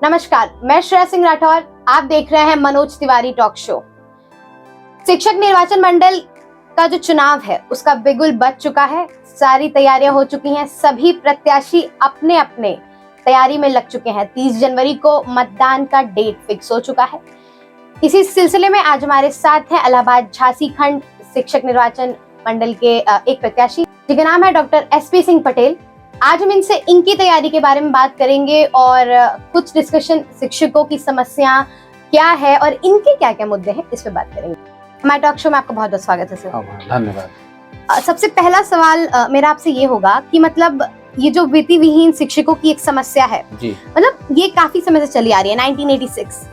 नमस्कार, मैं श्रेया सिंह राठौर। आप देख रहे हैं मनोज तिवारी टॉक शो। शिक्षक निर्वाचन मंडल का जो चुनाव है उसका बिगुल बज चुका है। सारी तैयारियां हो चुकी हैं। सभी प्रत्याशी अपने अपने तैयारी में लग चुके हैं। 30 जनवरी को मतदान का डेट फिक्स हो चुका है। इसी सिलसिले में आज हमारे साथ हैं इलाहाबाद झांसी खंड शिक्षक निर्वाचन मंडल के एक प्रत्याशी जिनका नाम है डॉक्टर SP सिंह पटेल। आज हम इनसे इनकी तैयारी के बारे में बात करेंगे और कुछ डिस्कशन शिक्षकों की समस्या क्या है और इनके क्या क्या मुद्दे हैं इस पे बात करेंगे। हमारे टॉक शो में आपका बहुत बहुत स्वागत है सर। धन्यवाद। सबसे पहला सवाल मेरा आपसे ये होगा कि मतलब ये जो वित्तीय विहीन शिक्षकों की एक समस्या है जी, मतलब ये काफी समय से चली आ रही है। 1986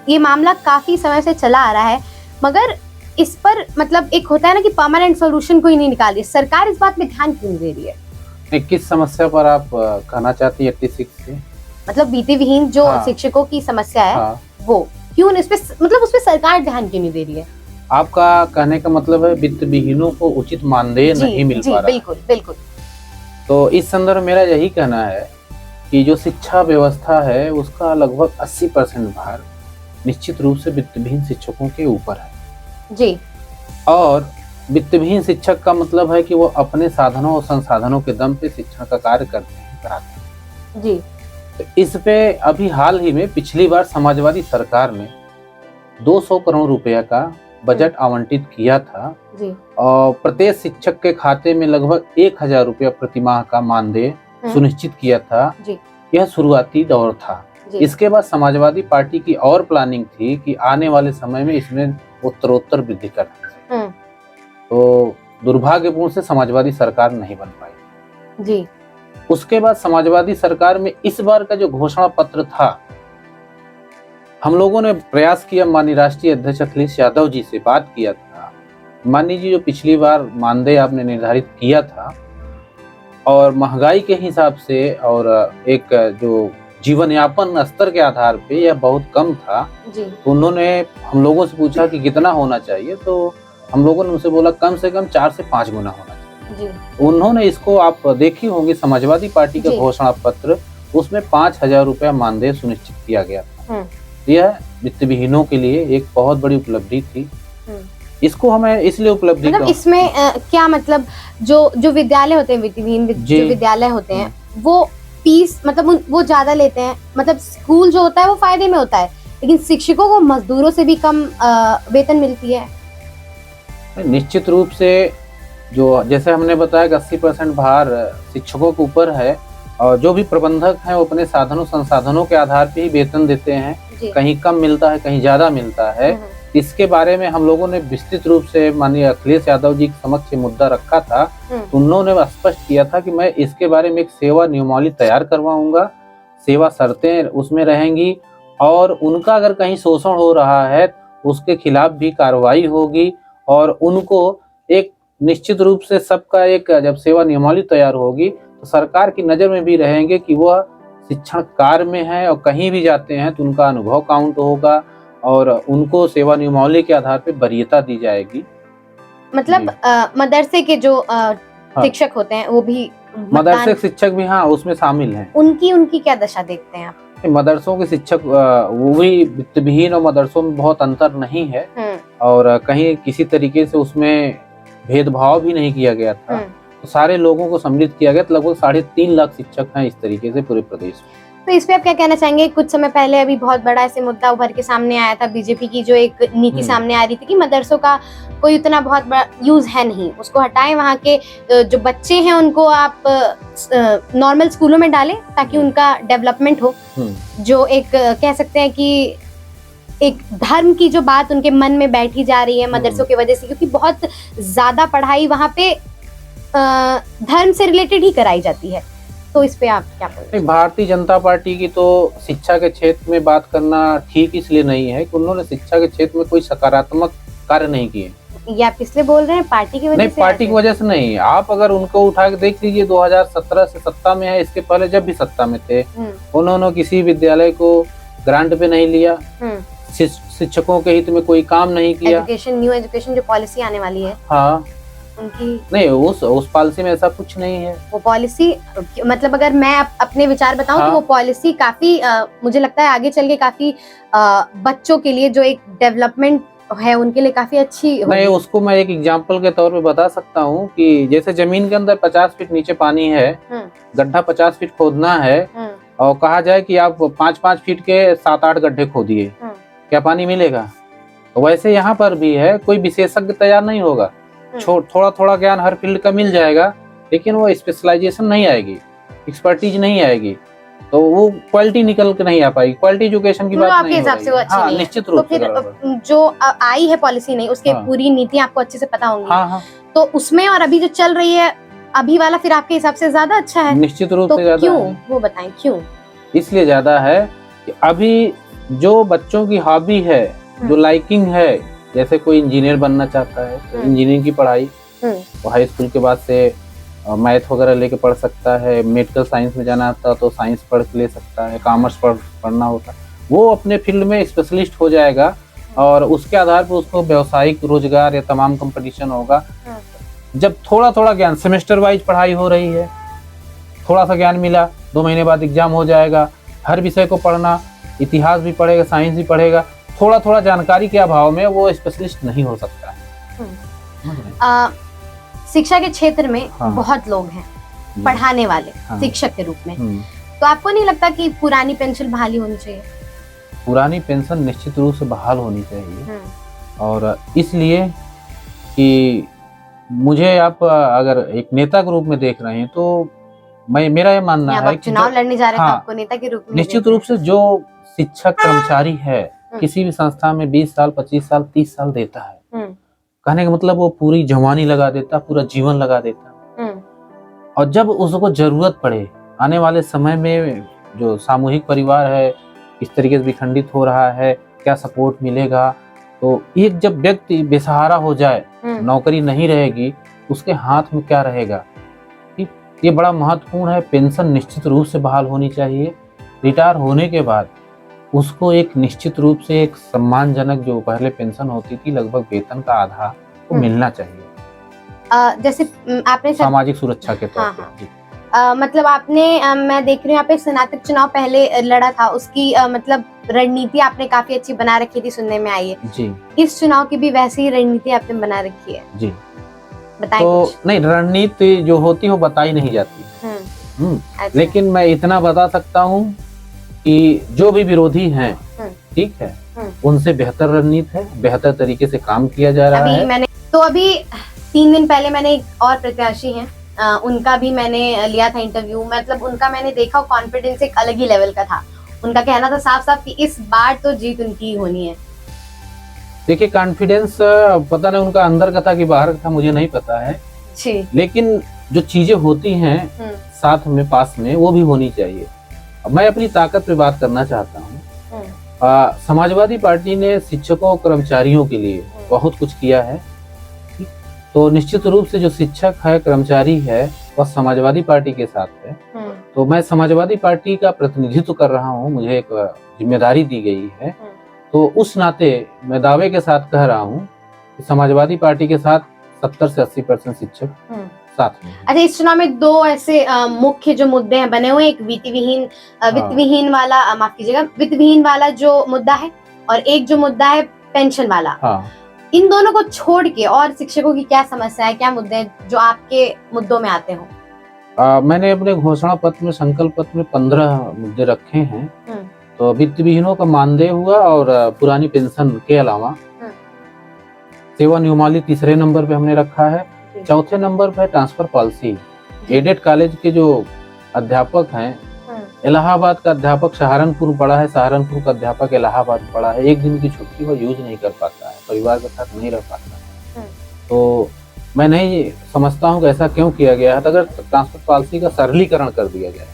ये मामला काफी समय से चला आ रहा है, मगर इस पर मतलब एक होता है ना कि परमानेंट सोल्यूशन कोई नहीं निकाल रही। सरकार इस बात में ध्यान क्यों नहीं दे रही है? किस समस्या पर आप कहना चाहती है 86 से? मतलब वित्तीय विहीन जो शिक्षकों की समस्या है वो क्यों इस पे मतलब उस पे सरकार ध्यान क्यों नहीं दे रही है? आपका कहने का मतलब है वित्त विहीनों को उचित मानदेय नहीं मिल पा रहा। बिल्कुल बिल्कुल। तो इस संदर्भ मेरा यही कहना है कि जो शिक्षा व्यवस्था है उसका लगभग 80% भार निश्चित रूप से वित्त विहीन शिक्षकों के ऊपर है जी। और वित्तविहीन शिक्षक का मतलब है कि वो अपने साधनों और संसाधनों के दम पे शिक्षण का कार्य करते हैं, कराते हैं जी। तो इस पे अभी हाल ही में पिछली बार समाजवादी सरकार ने 200 करोड़ रुपया का बजट आवंटित किया था जी। और प्रत्येक शिक्षक के खाते में लगभग 1000 रुपया प्रतिमाह का मानदेय सुनिश्चित किया था जी। यह शुरुआती दौर था। इसके बाद समाजवादी पार्टी की और प्लानिंग थी कि आने वाले समय में इसमें उत्तरोत्तर वृद्धि करना, तो दुर्भाग्यपूर्ण से समाजवादी सरकार नहीं बन पाई जी। उसके बाद समाजवादी सरकार में इस बार का जो घोषणा पत्र था, हम लोगों ने प्रयास किया, माननीय राष्ट्रीय अध्यक्ष अखिलेश यादव जी से बात किया था। माननीय जी, जो पिछली बार मानदेय आपने निर्धारित किया था और महंगाई के हिसाब से और एक जो जीवन यापन स्तर के आधार पे यह बहुत कम था जी। तो उन्होंने हम लोगों से पूछा कि कितना होना चाहिए, तो हम लोगों ने उनसे बोला कम से कम 4 से 5 गुना होना चाहिए जी। उन्होंने इसको आप देखी होंगी समाजवादी पार्टी का घोषणा पत्र, उसमें 5000 रुपया मानदेय सुनिश्चित किया गया था। यह वित्त विहीनों के लिए एक बहुत बड़ी उपलब्धि थी। इसको हमें इसलिए उपलब्धि मतलब इसमें क्या मतलब जो विद्यालय होते हैं वित्त विहीन जो विद्यालय होते हैं वो फीस मतलब वो ज्यादा लेते हैं। मतलब स्कूल जो होता है वो फायदे में होता है, लेकिन शिक्षकों को मजदूरों से भी कम वेतन मिलती है। निश्चित रूप से जो जैसे हमने बताया कि 80% भार शिक्षकों के ऊपर है और जो भी प्रबंधक हैं वो अपने साधनों संसाधनों के आधार पे ही वेतन देते हैं। कहीं कम मिलता है, कहीं ज्यादा मिलता है। इसके बारे में हम लोगों ने विस्तृत रूप से माननीय अखिलेश यादव जी के समक्ष मुद्दा रखा था। तो उन्होंने स्पष्ट किया था कि मैं इसके बारे में एक सेवा नियमावली तैयार करवाऊंगा, सेवा शर्तें उसमें रहेंगी और उनका अगर कहीं शोषण हो रहा है उसके खिलाफ भी कार्रवाई होगी और उनको एक निश्चित रूप से सबका एक जब सेवा नियमावली तैयार होगी तो सरकार की नजर में भी रहेंगे कि वह शिक्षण कार्य में है और कहीं भी जाते हैं तो उनका अनुभव काउंट होगा और उनको सेवा नियमावली के आधार पे वरीयता दी जाएगी। मतलब मदरसे के जो शिक्षक होते हैं वो भी मदरसे शिक्षक भी उसमें शामिल हैं। उनकी क्या दशा देखते हैं आप? मदरसों के शिक्षक वो भी वित्त विहीन और मदरसों में बहुत अंतर नहीं है और कहीं किसी तरीके से उसमें भेदभाव भी नहीं किया गया था। तो सारे लोगों को सम्मिलित किया गया। तो लगभग 3.5 लाख शिक्षक हैं इस तरीके से पूरे प्रदेश में। तो इस पे आप क्या कहना चाहेंगे? कुछ समय पहले अभी बहुत बड़ा ऐसे मुद्दा उभर के सामने आया था, बीजेपी की जो एक नीति सामने आ रही थी कि मदरसों का कोई उतना बहुत बड़ा यूज है नहीं, उसको हटाएं, वहाँ के जो बच्चे हैं उनको आप नॉर्मल स्कूलों में डालें ताकि उनका डेवलपमेंट हो। जो एक कह सकते हैं कि एक धर्म की जो बात उनके मन में बैठी जा रही है मदरसों की वजह से, क्योंकि बहुत ज्यादा पढ़ाई वहाँ पे धर्म से रिलेटेड ही कराई जाती है। तो इस पे आप क्या बोलते हैं? भारतीय जनता पार्टी की तो शिक्षा के क्षेत्र में बात करना ठीक इसलिए नहीं है कि उन्होंने शिक्षा के क्षेत्र में कोई सकारात्मक कार्य नहीं किए। ये आप किसलिए बोल रहे हैं? पार्टी की वजह नहीं, पार्टी की वजह से नहीं। आप अगर उनको उठा के देख लीजिए 2017 से सत्ता में है, इसके पहले जब भी सत्ता में थे उन्होंने किसी विद्यालय को ग्रांट पे नहीं लिया, शिक्षकों के हित में कोई काम नहीं किया। न्यू एजुकेशन जो पॉलिसी आने वाली है उनकी? नहीं, उस पॉलिसी में ऐसा कुछ नहीं है। वो पॉलिसी मतलब अगर मैं अपने विचार बताऊं तो वो पॉलिसी काफी मुझे लगता है आगे चल के काफी बच्चों के लिए जो एक डेवलपमेंट है उनके लिए काफी अच्छी होगी। नहीं, उसको मैं एक एग्जांपल के तौर पे बता सकता हूँ कि जैसे जमीन के अंदर 50 फीट नीचे पानी है, गड्ढा 50 फीट खोदना है और कहा जाए कि आप 5-5 फीट के 7-8 गड्ढे खोदिए, क्या पानी मिलेगा? वैसे यहाँ पर भी है, कोई विशेषज्ञ तैयार नहीं होगा, थोड़ा थोड़ा ज्ञान हर फील्ड का मिल जाएगा, लेकिन वो स्पेशलाइजेशन नहीं आएगी, एक्सपर्टीज नहीं आएगी, तो वो क्वालिटी निकल के नहीं आ पाएगी। क्वालिटी एजुकेशन की बात आपके हिसाब से वो अच्छी नहीं है। निश्चित रूप से। तो फिर जो आई है पॉलिसी नहीं, उसके पूरी नीति आपको अच्छे से पता होंगी। तो उसमें और अभी जो चल रही है अभी वाला फिर आपके हिसाब से ज्यादा अच्छा है? निश्चित रूप से ज्यादा। क्यों? वो बताएं क्यों? इसलिए ज्यादा है कि अभी जो बच्चों की हॉबी है, जो लाइकिंग है, जैसे कोई इंजीनियर बनना चाहता है तो इंजीनियरिंग की पढ़ाई वो हाई स्कूल के बाद से मैथ वगैरह लेके पढ़ सकता है, मेडिकल साइंस में जाना होता तो साइंस पढ़ के ले सकता है, कॉमर्स पढ़ना होता, वो अपने फील्ड में स्पेशलिस्ट हो जाएगा और उसके आधार पर उसको व्यावसायिक रोजगार या तमाम कंपटीशन होगा। जब थोड़ा थोड़ा ज्ञान, सेमेस्टर वाइज पढ़ाई हो रही है, थोड़ा सा ज्ञान मिला, 2 महीने बाद एग्जाम हो जाएगा, हर विषय को पढ़ना, इतिहास भी पढ़ेगा, साइंस भी पढ़ेगा, थोड़ा थोड़ा जानकारी के अभाव में वो स्पेशलिस्ट नहीं हो सकता है। शिक्षा के क्षेत्र में बहुत लोग हैं पढ़ाने वाले शिक्षक के रूप में, तो आपको नहीं लगता कि पुरानी पेंशन बहाली होनी चाहिए? पुरानी पेंशन निश्चित रूप से बहाल होनी चाहिए, और इसलिए कि मुझे आप अगर एक नेता के रूप में देख रहे हैं तो मेरा ये मानना है कि चुनाव लड़ने जा रहे हैं आपको नेता के रूप में निश्चित रूप से जो शिक्षक कर्मचारी है किसी भी संस्था में 20 साल 25 साल 30 साल देता है, कहने का मतलब वो पूरी जवानी लगा देता, पूरा जीवन लगा देता, और जब उसको जरूरत पड़े, आने वाले समय में जो सामूहिक परिवार है इस तरीके से विखंडित हो रहा है, क्या सपोर्ट मिलेगा, तो एक जब व्यक्ति बेसहारा हो जाए, नौकरी नहीं रहेगी, उसके हाथ में क्या रहेगा, ये बड़ा महत्वपूर्ण है। पेंशन निश्चित रूप से बहाल होनी चाहिए। रिटायर होने के बाद उसको एक निश्चित रूप से एक सम्मानजनक, जो पहले पेंशन होती थी लगभग वेतन का आधा, वो मिलना चाहिए, जैसे आपने सामाजिक सुरक्षा के तौर पर। मतलब आपने मैं देख रही हूँ यहाँ पे स्नातक चुनाव पहले लड़ा था, उसकी मतलब रणनीति आपने काफी अच्छी बना रखी थी, सुनने में आई है जी। इस चुनाव की भी वैसी ही रणनीति आपने बना रखी है जी? बताएं तो कुछ। नहीं, रणनीति जो होती है वो बताई नहीं जाती, अच्छा। लेकिन मैं इतना बता सकता हूँ कि जो भी विरोधी हैं, ठीक है, उनसे बेहतर रणनीति है, बेहतर तरीके से काम किया जा रहा है। अभी 3 दिन पहले मैंने एक और प्रत्याशी हैं, उनका भी मैंने लिया था इंटरव्यू, मतलब उनका मैंने देखा, कॉन्फिडेंस एक अलग ही लेवल का था। उनका कहना था साफ साफ कि इस बार तो जीत उनकी होनी है। देखिए, कॉन्फिडेंस पता नहीं उनका अंदर का था कि बाहर का था, मुझे नहीं पता है जी। लेकिन जो चीजें होती हैं साथ में पास में, वो भी होनी चाहिए। मैं अपनी ताकत पे बात करना चाहता हूँ। समाजवादी पार्टी ने शिक्षकों कर्मचारियों के लिए बहुत कुछ किया है, तो निश्चित रूप से जो शिक्षक है, कर्मचारी है, वह समाजवादी पार्टी के साथ है। तो मैं समाजवादी पार्टी का प्रतिनिधित्व कर रहा हूँ, मुझे एक जिम्मेदारी दी गई है, तो उस नाते मैं दावे के साथ कह रहा हूँ कि समाजवादी पार्टी के साथ 70 से 80% शिक्षक साथ में। अच्छा, इस चुनाव में 2 ऐसे मुख्य जो मुद्दे हैं बने हुए, एक वित्तविहीन वाला, माफ कीजिएगा, वित्तविहीन वाला जो मुद्दा है, और एक जो मुद्दा है पेंशन वाला। इन दोनों को छोड़ के और शिक्षकों की क्या समस्या है, क्या मुद्दे हैं जो आपके मुद्दों में आते हो? मैंने अपने घोषणा पत्र में, संकल्प पत्र में 15 मुद्दे रखे हैं। तो वित्तविहीनों का मानदेय हुआ, और पुरानी पेंशन के अलावा सेवानियमावली 3रे नंबर पे हमने रखा है। 4थे नंबर पे ट्रांसफर पॉलिसी। एडेड कॉलेज के जो अध्यापक हैं, इलाहाबाद का अध्यापक सहारनपुर पढ़ा है, सहारनपुर का अध्यापक इलाहाबाद पढ़ा है, एक दिन की छुट्टी वो यूज नहीं कर पाता है, परिवार के साथ नहीं रह पाता है। तो मैं नहीं समझता हूँ कि ऐसा क्यों किया गया है। अगर ट्रांसफर पॉलिसी का सरलीकरण कर दिया गया है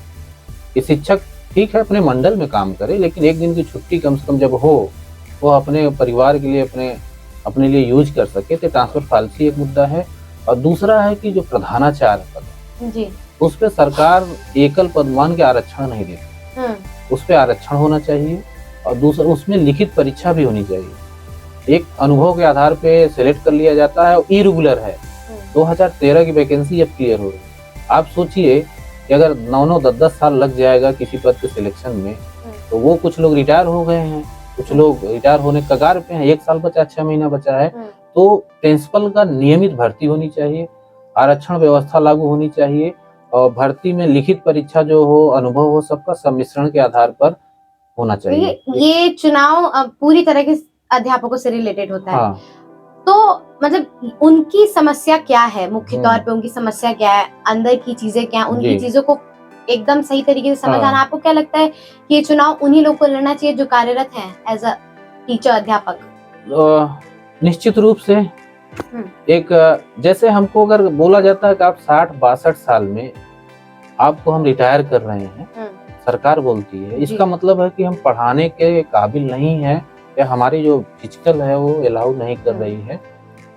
कि शिक्षक ठीक है अपने मंडल में काम करे, लेकिन एक दिन की छुट्टी कम से कम जब हो, वो अपने परिवार के लिए अपने लिए यूज कर सके, तो ट्रांसफर पॉलिसी एक मुद्दा है। और दूसरा है कि जो प्रधानाचार्य पद जी, उस पर सरकार एकल पदमान के आरक्षण नहीं देती, उस पर आरक्षण होना चाहिए। और दूसरा, उसमें लिखित परीक्षा भी होनी चाहिए। एक अनुभव के आधार पे सिलेक्ट कर लिया जाता है, और इरेगुलर है, 2013 की वैकेंसी अब क्लियर हो रही है। आप सोचिए कि अगर 9-9, 10-10 साल लग जाएगा किसी पद के सिलेक्शन में, तो वो कुछ लोग रिटायर हो गए हैं, कुछ लोग रिटायर होने के कगार पे हैं, 1 साल बचा, 6 महीना बचा है। तो प्रिंसिपल का नियमित भर्ती होनी चाहिए, आरक्षण व्यवस्था लागू होनी चाहिए और भर्ती में लिखित परीक्षा जो हो, अनुभव हो, सबका सम्मिश्रण के आधार पर होना चाहिए। ये चुनाव पूरी तरह के अध्यापकों से रिलेटेड होता है। हाँ। तो मतलब उनकी समस्या क्या है, मुख्य तौर पे उनकी समस्या क्या है, अंदर की चीजें क्या है, उनकी चीजों को एकदम सही तरीके से समझाना। आपको क्या लगता है कि ये चुनाव उन्हीं लोगों को लड़ना चाहिए जो कार्यरत हैं एज अ टीचर, अध्यापक? निश्चित रूप से एक, जैसे हमको अगर बोला जाता है कि आप 60-62 साल में आपको हम रिटायर कर रहे हैं, सरकार बोलती है, इसका मतलब है कि हम पढ़ाने के काबिल नहीं है या हमारी जो फिजिकल है वो अलाउ नहीं कर रही है।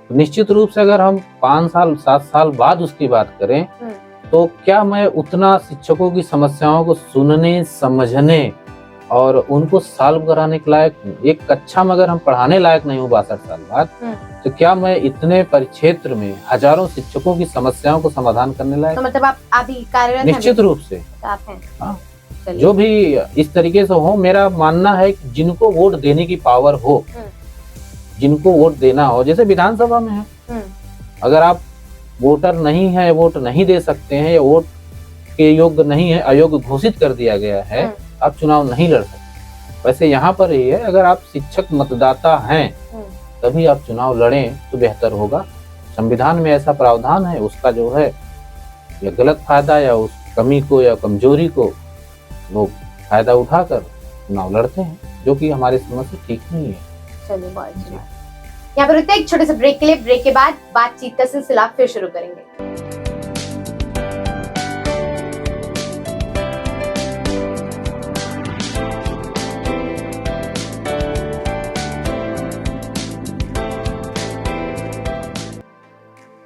तो निश्चित रूप से अगर हम 5 साल 7 साल बाद उसकी बात करें, तो क्या मैं उतना शिक्षकों की समस्याओं को सुनने, समझने और उनको सॉल्व कराने के लायक, एक कक्षा में अगर हम पढ़ाने लायक नहीं हूँ 62 साल बाद, तो क्या मैं इतने परिक्षेत्र में हजारों शिक्षकों की समस्याओं को समाधान करने लायक? तो मतलब आप अभी कार्यरत? निश्चित रूप से आप हैं। हाँ, जो भी इस तरीके से हो, मेरा मानना है कि जिनको वोट देने की पावर हो, जिनको वोट देना हो, जैसे विधानसभा में है, अगर आप वोटर नहीं है, वोट नहीं दे सकते हैं या वोट के योग्य नहीं है, अयोग्य घोषित कर दिया गया है, आप चुनाव नहीं लड़ सकते। वैसे यहाँ पर ये है, अगर आप शिक्षक मतदाता हैं तभी आप चुनाव लड़ें तो बेहतर होगा। संविधान में ऐसा प्रावधान है, उसका जो है या गलत फायदा या उस कमी को या कमजोरी को लोग फायदा उठाकर चुनाव लड़ते हैं, जो कि हमारे समझ से ठीक नहीं है। चलिए, बहुत अच्छी बात। यहाँ पर रुकते हैं एक छोटे से ब्रेक के लिए। ब्रेक के बाद बातचीत का सिलसिला फिर शुरू करेंगे।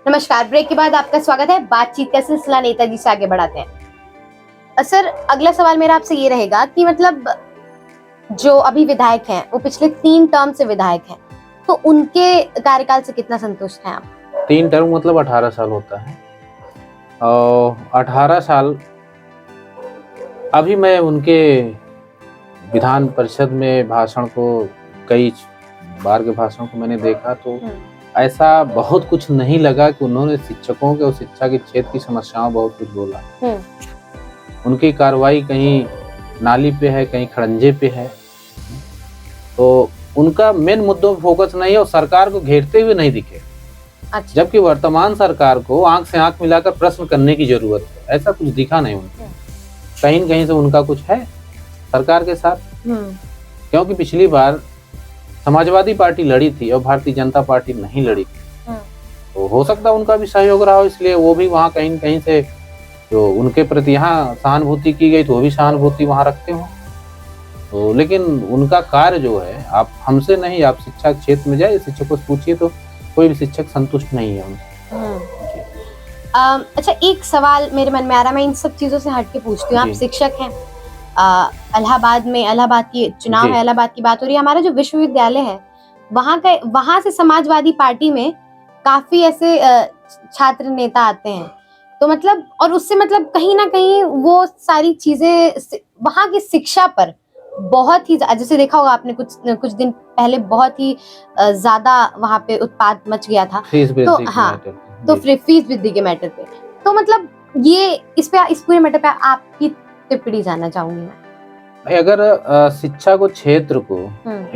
नमस्कार, ब्रेक के बाद आपका स्वागत है। बातचीत का सिलसिला नेताजी से आगे बढ़ाते हैं। सर, अगला सवाल मेरा आपसे ये रहेगा कि मतलब जो अभी विधायक हैं वो पिछले 3 टर्म से विधायक हैं, तो उनके कार्यकाल से कितना संतुष्ट हैं आप? 3 टर्म मतलब 18 साल होता है और 18 साल अभी मैं उनके विधान परिषद में भाषण को, कई बार के भाषण को मैंने देखा, तो ऐसा बहुत कुछ नहीं लगा कि उन्होंने शिक्षकों के और शिक्षा के क्षेत्र की समस्याओं बहुत कुछ बोला। उनकी कार्रवाई कहीं नाली पे है, कहीं खड़ंजे पे है, तो उनका मेन मुद्दों पर फोकस नहीं है और सरकार को घेरते हुए नहीं दिखे। अच्छा। जबकि वर्तमान सरकार को आंख से आंख मिलाकर प्रश्न करने की जरूरत है, ऐसा कुछ दिखा नहीं उनको। कहीं न कहीं से उनका कुछ है सरकार के साथ, क्योंकि पिछली बार समाजवादी पार्टी लड़ी थी और भारतीय जनता पार्टी नहीं लड़ी थी, तो हो सकता है उनका भी सहयोग रहा हो, इसलिए वो भी वहाँ कहीं न कहीं से जो उनके प्रति यहाँ सहानुभूति की गई तो वो भी सहानुभूति वहाँ रखते हो। तो लेकिन उनका कार्य जो है, आप हमसे नहीं, आप शिक्षा क्षेत्र में जाए, शिक्षकों से पूछिए तो कोई भी शिक्षक संतुष्ट नहीं है उनसे। अच्छा, एक सवाल मेरे मन में आ रहा है, मैं इन सब चीजों से हट के पूछती हूँ। आप शिक्षक हैं, इलाहाबाद में, इलाहाबाद की चुनाव है, इलाहाबाद की बात हो रही है। हमारा जो विश्वविद्यालय है वहाँ से समाजवादी पार्टी में काफी ऐसे छात्र नेता आते हैं, तो मतलब, और उससे मतलब कहीं ना कहीं वो सारी चीजें वहाँ की शिक्षा पर बहुत ही, जैसे देखा होगा आपने कुछ दिन पहले बहुत ही ज्यादा वहाँ पे उत्पाद मच गया था, तो हाँ, तो फीस वृद्धि के मैटर पे, तो मतलब ये इस पूरे मैटर पे आपकी टिप्पणी जानना चाहूंगी मैं। अगर शिक्षा को, क्षेत्र को,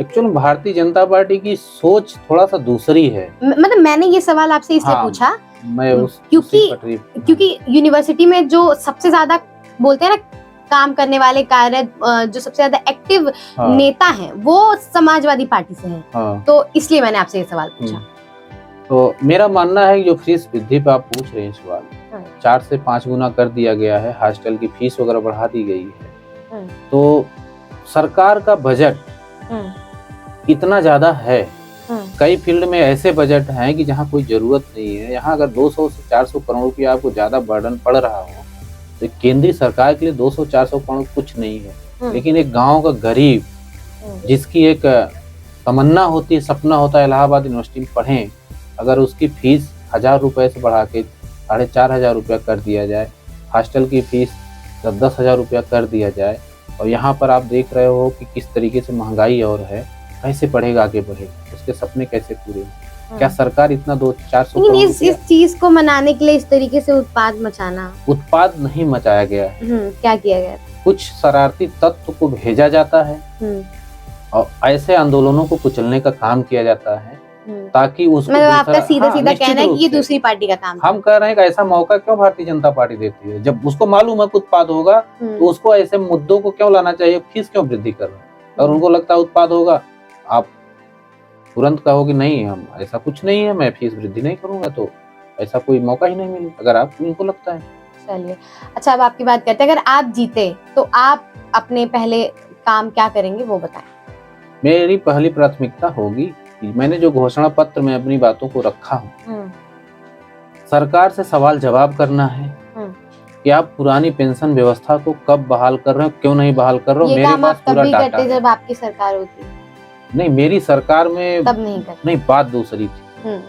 एक्चुअली भारतीय जनता पार्टी की सोच थोड़ा सा दूसरी है। मतलब मैंने ये सवाल आपसे इसलिए पूछा, मैं क्योंकि यूनिवर्सिटी में जो सबसे ज्यादा बोलते हैं ना काम करने वाले, कार्य जो सबसे ज्यादा एक्टिव नेता हैं वो समाजवादी पार्टी से हैं, तो इसलिए मैंने आपसे ये सवाल पूछा। तो मेरा मानना है कि जो फीस वृद्धि पे आप पूछ रहे हैं सवाल, 4 से 5 गुना कर दिया गया है, हॉस्टल की फीस वगैरह बढ़ा दी गई है, तो सरकार का बजट इतना ज्यादा है। कई फील्ड में ऐसे बजट हैं कि जहाँ कोई जरूरत नहीं है। यहाँ अगर 200 से 400 करोड़ रुपया आपको ज्यादा बर्डन पड़ रहा हो, तो केंद्रीय सरकार के लिए 200-400 करोड़ कुछ नहीं है, लेकिन एक गांव का गरीब जिसकी एक तमन्ना होती है, सपना होता है इलाहाबाद यूनिवर्सिटी में पढ़ें, अगर उसकी फीस 1000 रुपये से बढ़ा के 4500 रुपया कर दिया जाए, हॉस्टल की फीस 10,000 रुपया कर दिया जाए। और यहाँ पर आप देख रहे हो कि किस तरीके से महंगाई और है, कैसे पढ़ेगा आगे बढ़ेगा, उसके सपने कैसे पूरे होंगे। क्या सरकार इतना 200-400 लेकिन इस चीज को मनाने के लिए इस तरीके से उत्पाद मचाना, उत्पाद नहीं मचाया गया है, क्या किया गया? कुछ शरारती तत्व को भेजा जाता है और ऐसे आंदोलनों को कुचलने का काम किया जाता है ताकि उसको मतलब आपका सीधा कहना है कि ये दूसरी पार्टी का काम। हम कह रहे हैं कि ऐसा मौका क्यों भारतीय जनता पार्टी देती है, जब उसको मालूम है कि उत्पाद होगा तो उसको ऐसे मुद्दों को क्यों लाना चाहिए, फीस क्यों वृद्धि कर रहे हैं। और उनको लगता है उत्पाद होगा, आप तुरंत कहोगे नहीं हम ऐसा कुछ नहीं है, मैं फीस वृद्धि नहीं करूंगा, तो ऐसा कोई मौका ही नहीं मिले अगर आप उनको लगता है। चलिए अच्छा, अब आपकी बात करते हैं, अगर आप जीते तो आप अपने पहले काम क्या करेंगे वो बताएं। मेरी पहली प्राथमिकता होगी कि मैंने जो घोषणा पत्र में अपनी बातों को रखा हूँ, सरकार से सवाल जवाब करना है कि आप पुरानी पेंशन व्यवस्था को कब बहाल कर रहे हो, क्यों नहीं बहाल कर रहे हो। मेरे पास पूरा डाटा है। जब आपकी सरकार होती, नहीं मेरी सरकार में तब नहीं करते। नहीं, बात दूसरी थी।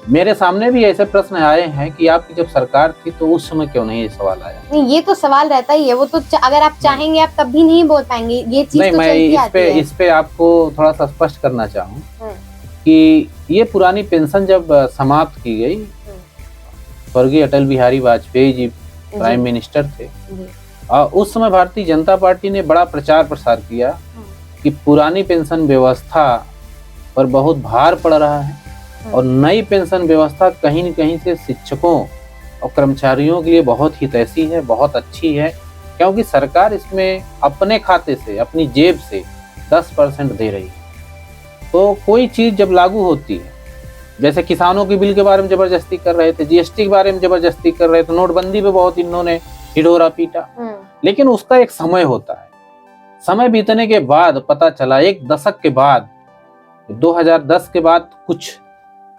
मेरे सामने भी ऐसे प्रश्न आए हैं कि आपकी जब सरकार थी तो उस समय क्यों नहीं ये सवाल आया। नहीं, ये तो सवाल रहता ही है, वो तो अगर आप चाहेंगे आप तब भी नहीं बोल पाएंगे, ये चीज नहीं, तो मैं इस पे आपको थोड़ा सा स्पष्ट करना चाहूँ कि ये पुरानी पेंशन जब समाप्त की गई, स्वर्गीय अटल बिहारी वाजपेयी जी प्राइम मिनिस्टर थे, उस समय भारतीय जनता पार्टी ने बड़ा प्रचार प्रसार किया कि पुरानी पेंशन व्यवस्था पर बहुत भार पड़ रहा है और नई पेंशन व्यवस्था कहीं न कहीं से शिक्षकों और कर्मचारियों के लिए बहुत हितैषी है, बहुत अच्छी है, क्योंकि सरकार इसमें अपने खाते से, अपनी जेब से 10% दे रही है। तो कोई चीज जब लागू होती है, जैसे किसानों के बिल के बारे में जबरदस्ती कर रहे थे, जीएसटी के बारे में जबरदस्ती कर रहे थे, नोटबंदी पे बहुत इन्होंने हिडोरा पीटा, लेकिन उसका एक समय होता है। समय बीतने के बाद पता चला, एक दशक के बाद, 2010 के बाद कुछ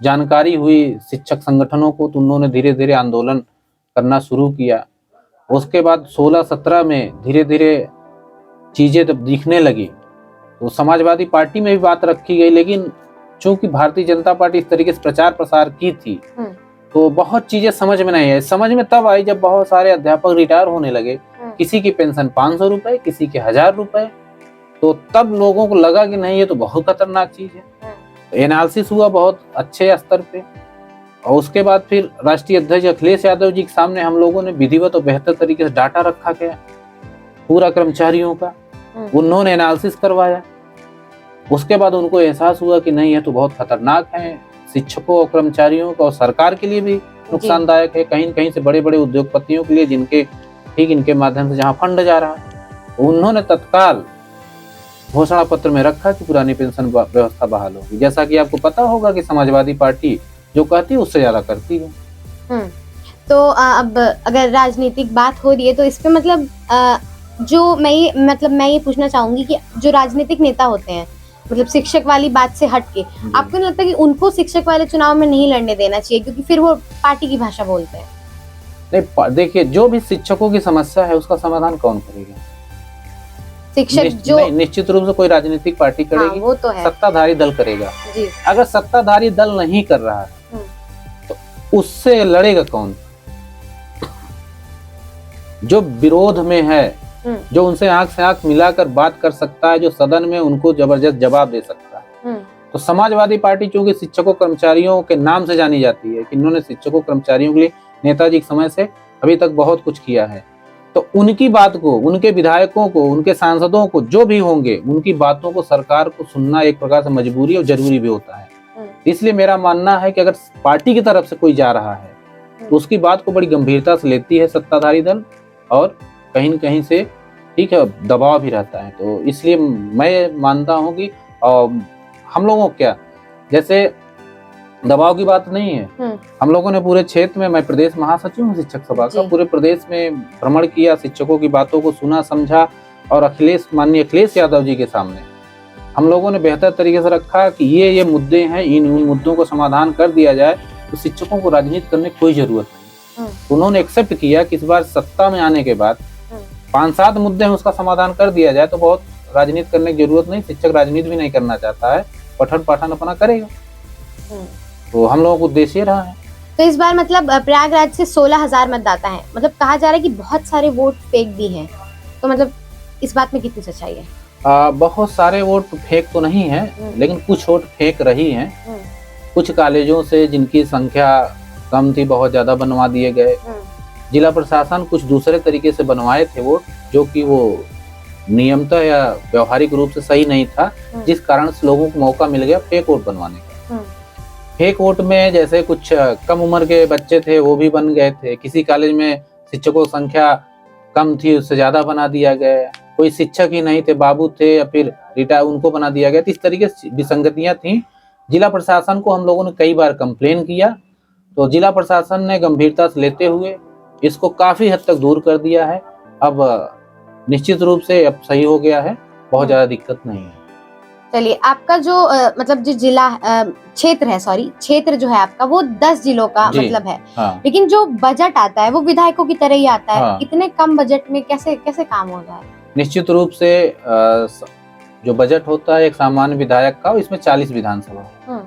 जानकारी हुई शिक्षक संगठनों को, तो उन्होंने धीरे धीरे आंदोलन करना शुरू किया। उसके बाद 16-17 में धीरे धीरे चीजें जब दिखने लगी तो समाजवादी पार्टी में भी बात रखी गई, लेकिन चूंकि भारतीय जनता पार्टी इस तरीके से प्रचार प्रसार की थी तो बहुत चीजें समझ में नहीं आई। समझ में तब आई जब बहुत सारे अध्यापक रिटायर होने लगे, किसी की पेंशन 500 रुपए, किसी के 1000 रुपए, तो तब लोगों को लगा कि नहीं ये तो बहुत खतरनाक चीज है। एनालिसिस हुआ बहुत अच्छे स्तर पे और उसके बाद फिर राष्ट्रीय अध्यक्ष अखिलेश यादव जी के सामने हम लोगों ने विधिवत और बेहतर तरीके से डाटा रखा गया पूरा कर्मचारियों का, उन्होंने एनालिसिस करवाया। उसके बाद उनको एहसास हुआ कि नहीं ये तो बहुत खतरनाक है, शिक्षकों और कर्मचारियों का और सरकार के लिए भी नुकसानदायक है, कहीं न कहीं से बड़े बड़े उद्योगपतियों के लिए जिनके ठीक इनके माध्यम से जहाँ फंड जा रहा है। उन्होंने तत्काल घोषणा पत्र में रखा कि पुरानी पेंशन व्यवस्था बहाल होगी। जैसा कि आपको पता होगा कि समाजवादी पार्टी जो कहती है उससे ज्यादा करती है। तो अब अगर राजनीतिक बात हो रही है तो इस पे मतलब जो मैं ये पूछना चाहूंगी कि जो राजनीतिक नेता होते हैं, मतलब शिक्षक वाली बात से हटके, आपको नहीं लगता कि उनको शिक्षक वाले चुनाव में नहीं लड़ने देना चाहिए, क्योंकि फिर वो पार्टी की भाषा बोलते हैं? नहीं देखिए, जो भी शिक्षकों की समस्या है उसका समाधान कौन करेगा? शिक्षक जो निश्चित रूप से कोई राजनीतिक पार्टी करेगी, वो तो है, सत्ताधारी दल करेगा जी। अगर सत्ताधारी दल नहीं कर रहा है तो उससे लड़ेगा कौन? जो विरोध में है, जो उनसे आंख से आंख मिलाकर बात कर सकता है, जो सदन में उनको जबरदस्त जवाब दे सकता है। तो समाजवादी पार्टी चूंकि शिक्षकों कर्मचारियों के नाम से जानी जाती है कि इन्होंने शिक्षकों कर्मचारियों के लिए नेताजी के समय से अभी तक बहुत कुछ किया है, तो उनकी बात को, उनके विधायकों को, उनके सांसदों को, जो भी होंगे, उनकी बातों को सरकार को सुनना एक प्रकार से मजबूरी और जरूरी भी होता है। इसलिए मेरा मानना है कि अगर पार्टी की तरफ से कोई जा रहा है तो उसकी बात को बड़ी गंभीरता से लेती है सत्ताधारी दल और कहीं न कहीं से ठीक है दबाव भी रहता है। तो इसलिए मैं मानता हूँ कि हम लोगों क्या, जैसे दबाव की बात नहीं है, हम लोगों ने पूरे क्षेत्र में, मैं प्रदेश महासचिव हूँ शिक्षक सभा का, पूरे प्रदेश में भ्रमण किया, शिक्षकों की बातों को सुना समझा और माननीय अखिलेश यादव जी के सामने हम लोगों ने बेहतर तरीके से रखा कि ये मुद्दे हैं, इन मुद्दों को समाधान कर दिया जाए तो शिक्षकों को राजनीति करने की कोई जरूरत नहीं। उन्होंने एक्सेप्ट किया कि इस बार सत्ता में आने के बाद 5-7 मुद्दे हैं उसका समाधान कर दिया जाए तो बहुत राजनीति करने की जरूरत नहीं, शिक्षक राजनीति भी नहीं करना चाहता है, पठन पाठन अपना करेगा। तो हम लोगों को उद्देश्य रहा है। तो इस बार मतलब प्रयागराज से 16,000 मतदाता हैं, मतलब कहा जा रहा है कि बहुत सारे वोट फेक भी हैं, तो मतलब इस बात में कितनी सच्चाई है? बहुत सारे वोट फेक तो नहीं है, लेकिन कुछ वोट फेक रही हैं। कुछ कॉलेजों से जिनकी संख्या कम थी बहुत ज्यादा बनवा दिए गए। जिला प्रशासन कुछ दूसरे तरीके से बनवाए थे वोट, जो कि वो नियमतः या व्यवहारिक रूप से सही नहीं था, जिस कारण से लोगों को मौका मिल गया फेक वोट बनवाने का। फेक वोट में जैसे कुछ कम उम्र के बच्चे थे वो भी बन गए थे, किसी कॉलेज में शिक्षकों की संख्या कम थी उससे ज्यादा बना दिया गया, कोई शिक्षक ही नहीं थे, बाबू थे या फिर रिटायर, उनको बना दिया गया। तो इस तरीके से विसंगतियां थी। जिला प्रशासन को हम लोगों ने कई बार कंप्लेन किया, तो जिला प्रशासन ने गंभीरता से लेते हुए इसको काफी हद तक दूर कर दिया है। अब निश्चित रूप से अब सही हो गया है, बहुत ज्यादा दिक्कत नहीं है। चलिए, आपका जो मतलब जो जिला क्षेत्र है, क्षेत्र जो है आपका, वो 10 जिलों का मतलब है। हाँ। लेकिन जो बजट आता है वो विधायकों की तरह ही आता है। हाँ। इतने कम बजट में कैसे कैसे काम हो रहा है? निश्चित रूप से जो बजट होता है एक सामान्य विधायक का, इसमें 40 विधानसभा,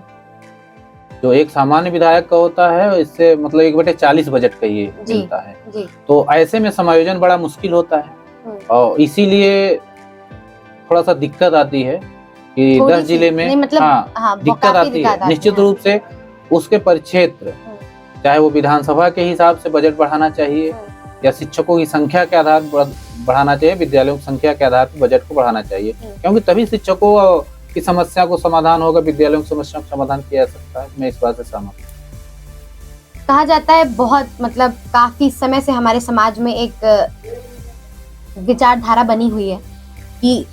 जो एक सामान्य विधायक का होता है इससे मतलब 1/40 बजट का ये मिलता है। तो ऐसे में समायोजन बड़ा मुश्किल होता है और इसीलिए थोड़ा सा दिक्कत आती है कि 10 जिले में मतलब दिक्कत आती है। निश्चित रूप से उसके परिक्षेत्र, चाहे वो विधानसभा के हिसाब से बजट बढ़ाना चाहिए या शिक्षकों की संख्या के आधार पर बढ़ाना चाहिए, विद्यालयों की संख्या के आधार पर बजट को बढ़ाना चाहिए, क्योंकि तभी शिक्षकों की समस्या को समाधान होगा, विद्यालयों की समस्या को समाधान किया जा सकता है। मैं इस बात से सहमत हूं। कहा जाता है बहुत मतलब काफी समय से हमारे समाज में एक विचारधारा बनी हुई है कि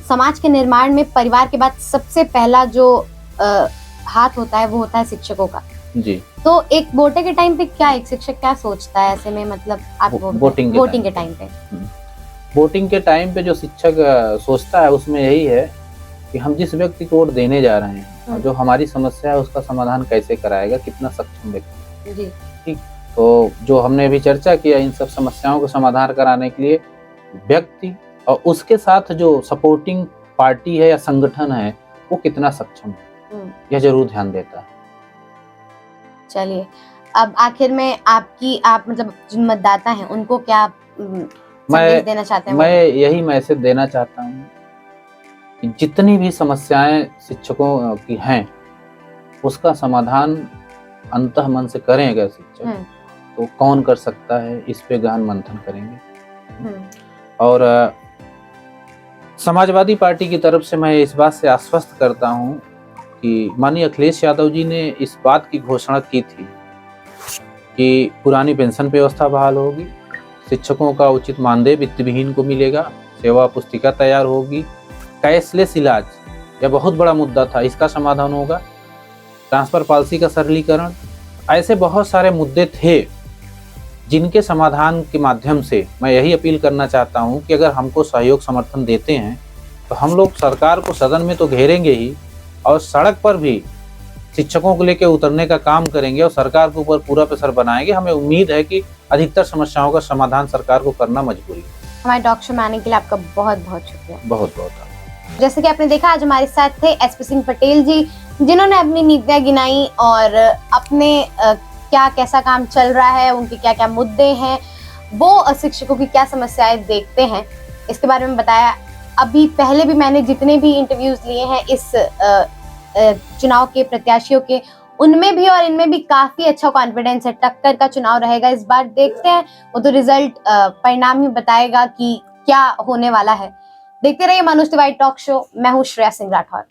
समाज के निर्माण में परिवार के बाद सबसे पहला जो हाथ होता है वो होता है शिक्षकों का। जी। तो एक वोटे के टाइम पे क्या एक शिक्षक क्या सोचता है ऐसे में, मतलब आप वोटिंग के टाइम पे? वोटिंग के टाइम पे जो शिक्षक सोचता है उसमें यही है कि हम जिस व्यक्ति को वोट देने जा रहे हैं और जो हमारी समस्या है उसका समाधान कैसे कराएगा, कितना सक्षम व्यक्ति। जी। ठीक। तो जो हमने अभी चर्चा किया, इन सब समस्याओं को समाधान कराने के लिए व्यक्ति और उसके साथ जो सपोर्टिंग पार्टी है या संगठन है वो कितना सक्षम है, यह जरूर ध्यान देता है। चलिए, अब आखिर में आप मतलब जो मतदाता हैं उनको क्या संदेश देना चाहते हैं? मैं यही मैसेज देना चाहता हूँ कि जितनी भी समस्याएं शिक्षकों की हैं उसका समाधान अंतः मन से करें अगर शिक्षक, तो कौन कर सकता है, इस पे गहन मंथन करेंगे। और समाजवादी पार्टी की तरफ से मैं इस बात से आश्वस्त करता हूं कि माननीय अखिलेश यादव जी ने इस बात की घोषणा की थी कि पुरानी पेंशन व्यवस्था बहाल होगी, शिक्षकों का उचित मानदेय वित्तविहीन को मिलेगा, सेवा पुस्तिका तैयार होगी, कैशलेस इलाज यह बहुत बड़ा मुद्दा था, इसका समाधान होगा, ट्रांसफर पॉलिसी का सरलीकरण, ऐसे बहुत सारे मुद्दे थे जिनके समाधान के माध्यम से मैं यही अपील करना चाहता हूं कि अगर हमको सहयोग समर्थन देते हैं तो हम लोग सरकार को सदन में तो घेरेंगे ही और सड़क पर भी शिक्षकों को लेकर उतरने का काम करेंगे और सरकार के ऊपर पूरा प्रेशर बनाएंगे। हमें उम्मीद है कि अधिकतर समस्याओं का समाधान सरकार को करना मजबूरी है। हमारे टॉक शो में आने के लिए आपका बहुत बहुत शुक्रिया। बहुत बहुत। जैसे कि आपने देखा, आज हमारे साथ थे एसपी सिंह पटेल जी, जिन्होंने अपनी नीतियां गिनाई और अपने क्या कैसा काम चल रहा है, उनके क्या क्या मुद्दे हैं, वो शिक्षकों की क्या समस्याएं देखते हैं, इसके बारे में बताया। अभी पहले भी मैंने जितने भी इंटरव्यूज लिए हैं इस चुनाव के प्रत्याशियों के, उनमें भी और इनमें भी काफी अच्छा कॉन्फिडेंस है। टक्कर का चुनाव रहेगा इस बार, देखते हैं, वो तो रिजल्ट परिणाम ही बताएगा कि क्या होने वाला है। देखते रहिए मनोज तिवारी टॉक शो। मैं हूँ श्रेया सिंह राठौर।